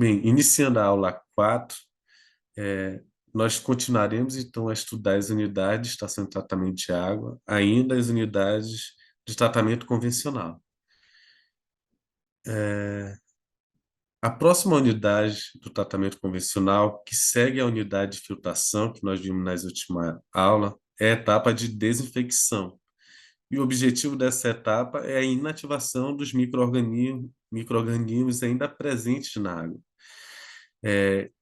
Bem, iniciando a aula 4, nós continuaremos então a estudar as unidades de estação de tratamento de água, ainda as unidades de tratamento convencional. A próxima unidade do tratamento convencional, que segue a unidade de filtração que nós vimos nas últimas aulas, é a etapa de desinfecção. E o objetivo dessa etapa é a inativação dos micro-organismos ainda presentes na água.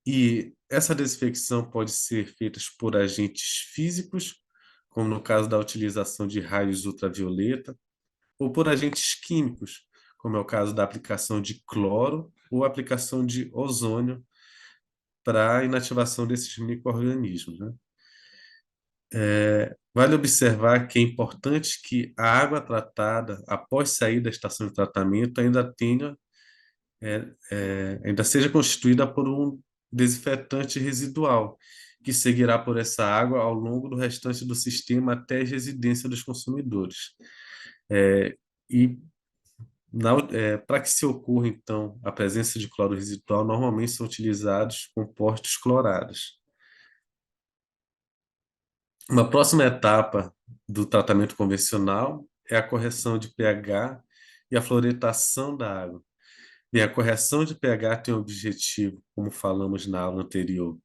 E essa desinfecção pode ser feita por agentes físicos, como no caso da utilização de raios ultravioleta, ou por agentes químicos, como é o caso da aplicação de cloro ou aplicação de ozônio para a inativação desses micro-organismos, né? Vale observar que é importante que a água tratada, após sair da estação de tratamento, ainda seja constituída por um desinfetante residual, que seguirá por essa água ao longo do restante do sistema até a residência dos consumidores. E para que se ocorra, então, a presença de cloro residual, normalmente são utilizados compostos clorados. Uma próxima etapa do tratamento convencional é a correção de pH e a fluoretação da água. Bem, a correção de pH tem o objetivo, como falamos na aula anterior,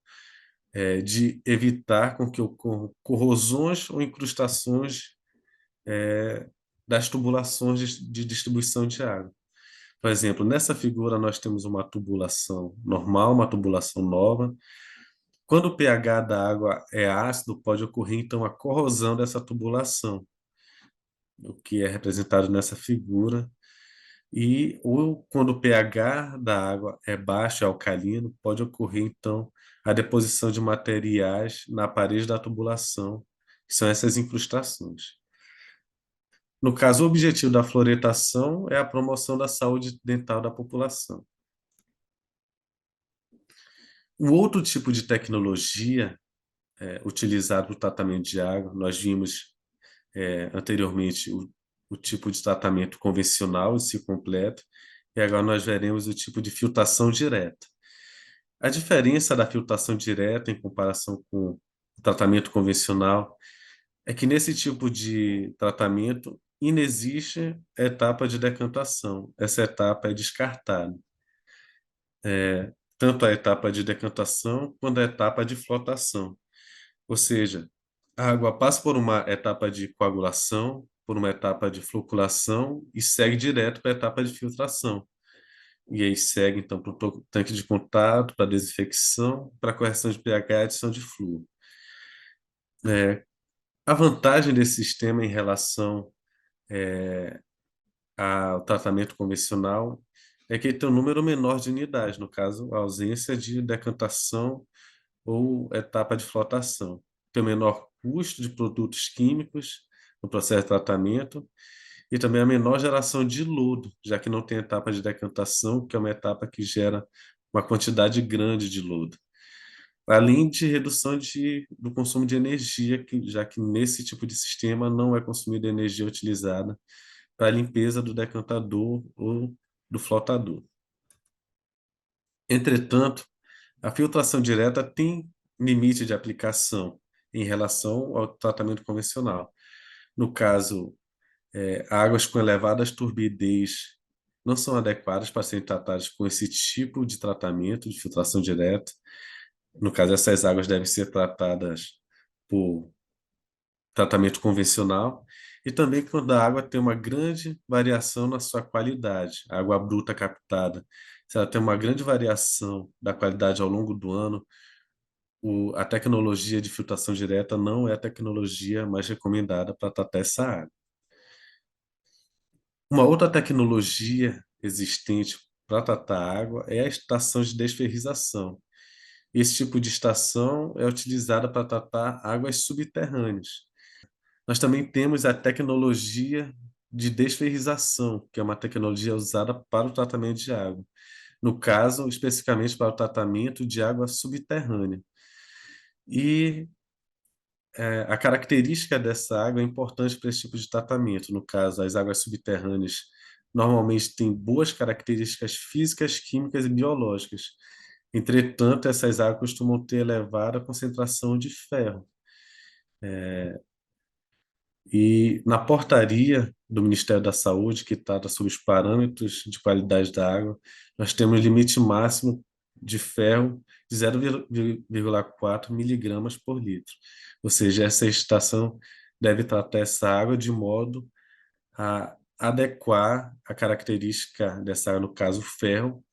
de evitar com que ocorram corrosões ou incrustações das tubulações de distribuição de água. Por exemplo, nessa figura nós temos uma tubulação normal, uma tubulação nova. Quando o pH da água é ácido, pode ocorrer então a corrosão dessa tubulação, o que é representado nessa figura. Ou quando o pH da água é baixo, é alcalino, pode ocorrer então a deposição de materiais na parede da tubulação, que são essas incrustações. No caso, o objetivo da fluoretação é a promoção da saúde dental da população. Um outro tipo de tecnologia utilizado para o tratamento de água, nós vimos anteriormente o tipo de tratamento convencional, esse completo, e agora nós veremos o tipo de filtração direta. A diferença da filtração direta em comparação com o tratamento convencional é que nesse tipo de tratamento inexiste a etapa de decantação. Essa etapa é descartada. Tanto a etapa de decantação quanto a etapa de flotação. Ou seja, a água passa por uma etapa de coagulação, por uma etapa de floculação e segue direto para a etapa de filtração. E aí segue, então, para o tanque de contato, para desinfecção, para correção de pH e adição de flúor. A vantagem desse sistema em relação ao tratamento convencional é que ele tem um número menor de unidades, no caso, a ausência de decantação ou etapa de flotação. Tem o menor custo de produtos químicos no processo de tratamento e também a menor geração de lodo, já que não tem etapa de decantação, que é uma etapa que gera uma quantidade grande de lodo. Além de redução do consumo de energia, já que nesse tipo de sistema não é consumida energia utilizada para a limpeza do decantador ou do flotador. Entretanto, a filtração direta tem limite de aplicação em relação ao tratamento convencional. No caso, águas com elevadas turbidez não são adequadas para serem tratadas com esse tipo de tratamento de filtração direta. No caso, essas águas devem ser tratadas por tratamento convencional e também quando a água tem uma grande variação na sua qualidade. A água bruta captada, se ela tem uma grande variação da qualidade ao longo do ano, a tecnologia de filtração direta não é a tecnologia mais recomendada para tratar essa água. Uma outra tecnologia existente para tratar água é a estação de desferrização. Esse tipo de estação é utilizada para tratar águas subterrâneas. Nós também temos a tecnologia de desferrização, que é uma tecnologia usada para o tratamento de água. No caso, especificamente para o tratamento de água subterrânea. E a característica dessa água é importante para esse tipo de tratamento. No caso, as águas subterrâneas normalmente têm boas características físicas, químicas e biológicas. Entretanto, essas águas costumam ter elevada concentração de ferro. E na portaria do Ministério da Saúde, que trata sobre os parâmetros de qualidade da água, nós temos limite máximo de ferro de 0,4 miligramas por litro. Ou seja, essa estação deve tratar essa água de modo a adequar a característica dessa água, no caso, o ferro,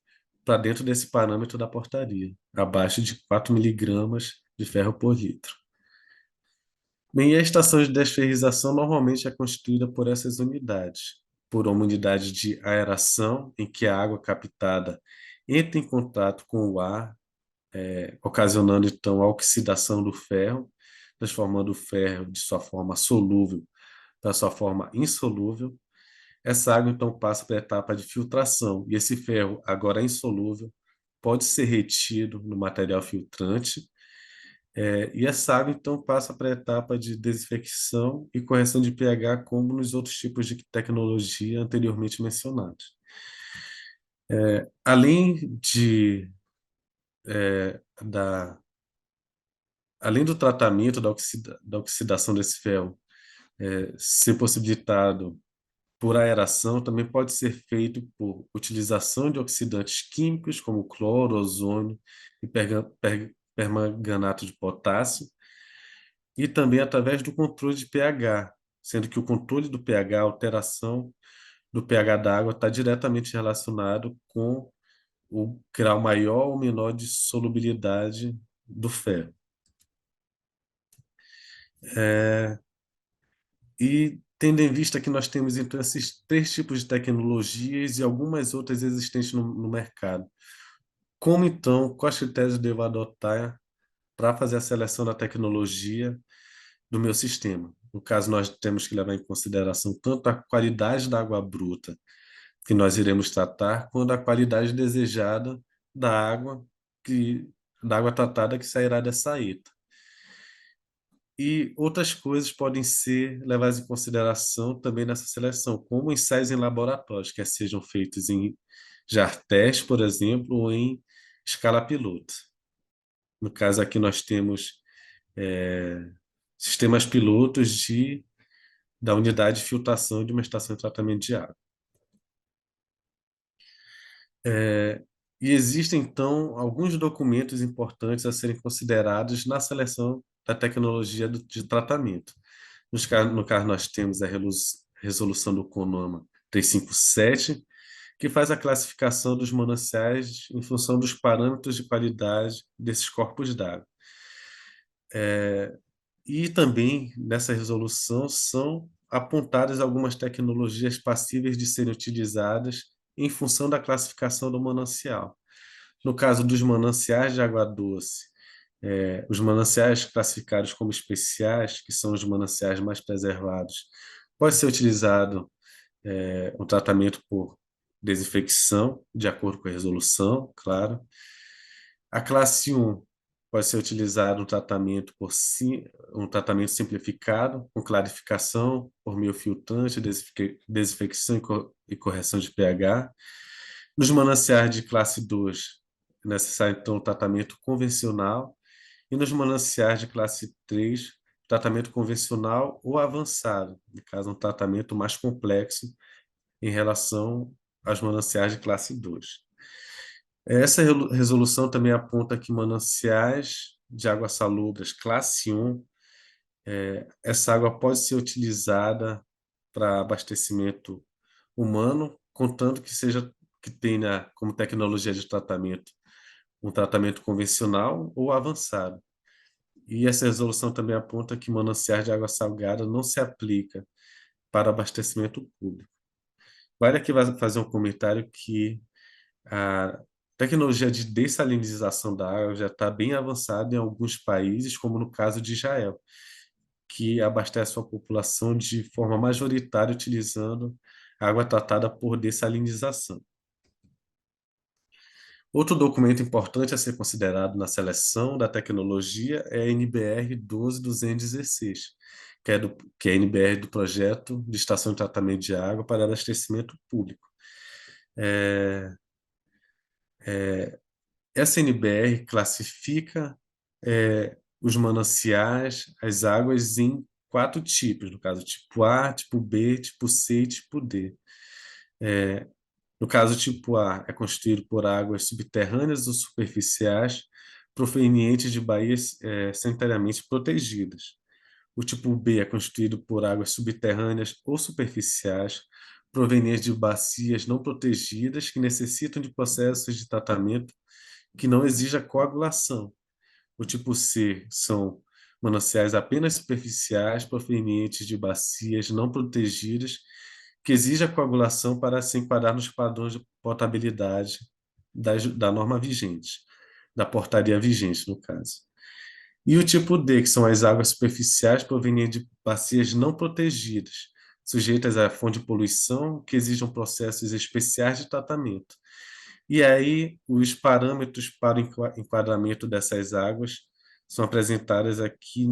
para dentro desse parâmetro da portaria, abaixo de 4 miligramas de ferro por litro. Bem, a estação de desferrização normalmente é constituída por essas unidades, por uma unidade de aeração, em que a água captada entra em contato com o ar, ocasionando então a oxidação do ferro, transformando o ferro de sua forma solúvel para sua forma insolúvel. Essa água então passa para a etapa de filtração, e esse ferro, agora insolúvel, pode ser retido no material filtrante, e essa água, então, passa para a etapa de desinfecção e correção de pH, como nos outros tipos de tecnologia anteriormente mencionados. Além de, da, além do tratamento da oxidação desse ferro ser possibilitado por aeração, também pode ser feito por utilização de oxidantes químicos, como cloro, ozônio e permanganato de potássio, e também através do controle de pH, sendo que o controle do pH, a alteração do pH da água, está diretamente relacionado com o grau maior ou menor de solubilidade do ferro. E tendo em vista que nós temos então esses três tipos de tecnologias e algumas outras existentes no mercado, como então, quais critérios eu devo adotar para fazer a seleção da tecnologia do meu sistema? No caso, nós temos que levar em consideração tanto a qualidade da água bruta que nós iremos tratar, quanto a qualidade desejada da água que da água tratada que sairá dessa ETA. E outras coisas podem ser levadas em consideração também nessa seleção, como ensaios em laboratórios, que sejam feitos em JAR-teste, por exemplo, ou em escala piloto. No caso aqui nós temos sistemas pilotos da unidade de filtração de uma estação de tratamento de água. E existem, então, alguns documentos importantes a serem considerados na seleção da tecnologia de tratamento. No caso, nós temos a resolução do CONAMA 357, que faz a classificação dos mananciais em função dos parâmetros de qualidade desses corpos d'água. E também, nessa resolução, são apontadas algumas tecnologias passíveis de serem utilizadas em função da classificação do manancial. No caso dos mananciais de água doce, os mananciais classificados como especiais, que são os mananciais mais preservados, pode ser utilizado um tratamento por desinfecção, de acordo com a resolução, claro. A classe 1 pode ser utilizado um tratamento simplificado, com clarificação por meio filtrante, desinfecção e correção de pH. Nos mananciais de classe 2, é necessário, então, um tratamento convencional. E nos mananciais de classe 3, tratamento convencional ou avançado, no caso, um tratamento mais complexo em relação aos mananciais de classe 2. Essa resolução também aponta que mananciais de águas salobras classe 1, essa água pode ser utilizada para abastecimento humano, contanto que tenha como tecnologia de tratamento um tratamento convencional ou avançado. E essa resolução também aponta que mananciais de água salgada não se aplica para abastecimento público. Vale aqui fazer um comentário que a tecnologia de dessalinização da água já está bem avançada em alguns países, como no caso de Israel, que abastece sua população de forma majoritária utilizando água tratada por dessalinização. Outro documento importante a ser considerado na seleção da tecnologia é a NBR 12216, que é a NBR do Projeto de Estação de Tratamento de Água para Abastecimento Público. Essa NBR classifica os mananciais, as águas em quatro tipos, no caso, tipo A, tipo B, tipo C e tipo D. No caso, tipo A é constituído por águas subterrâneas ou superficiais provenientes de baías sanitariamente protegidas. O tipo B é constituído por águas subterrâneas ou superficiais provenientes de bacias não protegidas que necessitam de processos de tratamento que não exija coagulação. O tipo C são mananciais apenas superficiais provenientes de bacias não protegidas que exija coagulação para se enquadrar nos padrões de potabilidade da norma vigente, da portaria vigente, no caso. E o tipo D, que são as águas superficiais provenientes de bacias não protegidas, sujeitas à fonte de poluição que exijam processos especiais de tratamento. E aí, os parâmetros para o enquadramento dessas águas são apresentados aqui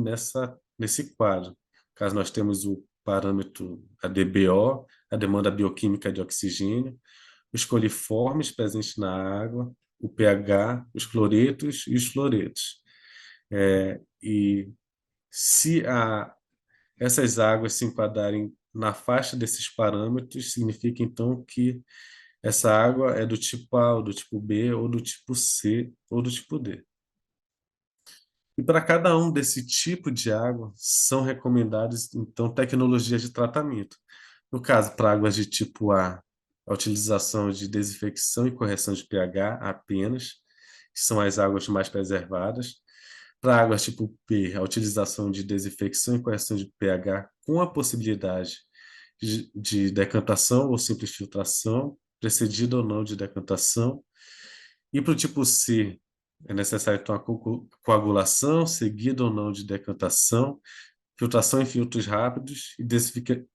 nesse quadro. Caso nós temos o parâmetro a DBO, a demanda bioquímica de oxigênio, os coliformes presentes na água, o pH, os cloretos e os fluoretos. E se essas águas se enquadrarem na faixa desses parâmetros, significa então que essa água é do tipo A, ou do tipo B, ou do tipo C, ou do tipo D. E para cada um desse tipo de água, são recomendadas, então, tecnologias de tratamento. No caso, para águas de tipo A, a utilização de desinfecção e correção de pH apenas, que são as águas mais preservadas. Para águas tipo B, a utilização de desinfecção e correção de pH com a possibilidade de decantação ou simples filtração, precedida ou não de decantação. E para o tipo C, é necessário então a coagulação, seguida ou não de decantação, filtração em filtros rápidos e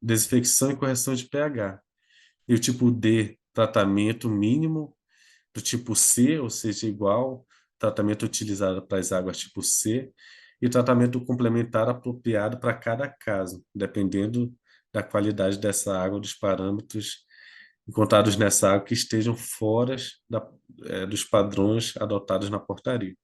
desinfecção e correção de pH. E o tipo D, tratamento mínimo do tipo C, ou seja, igual tratamento utilizado para as águas tipo C, e tratamento complementar apropriado para cada caso, dependendo da qualidade dessa água, dos parâmetros encontrados nessa água que estejam fora dos padrões adotados na portaria.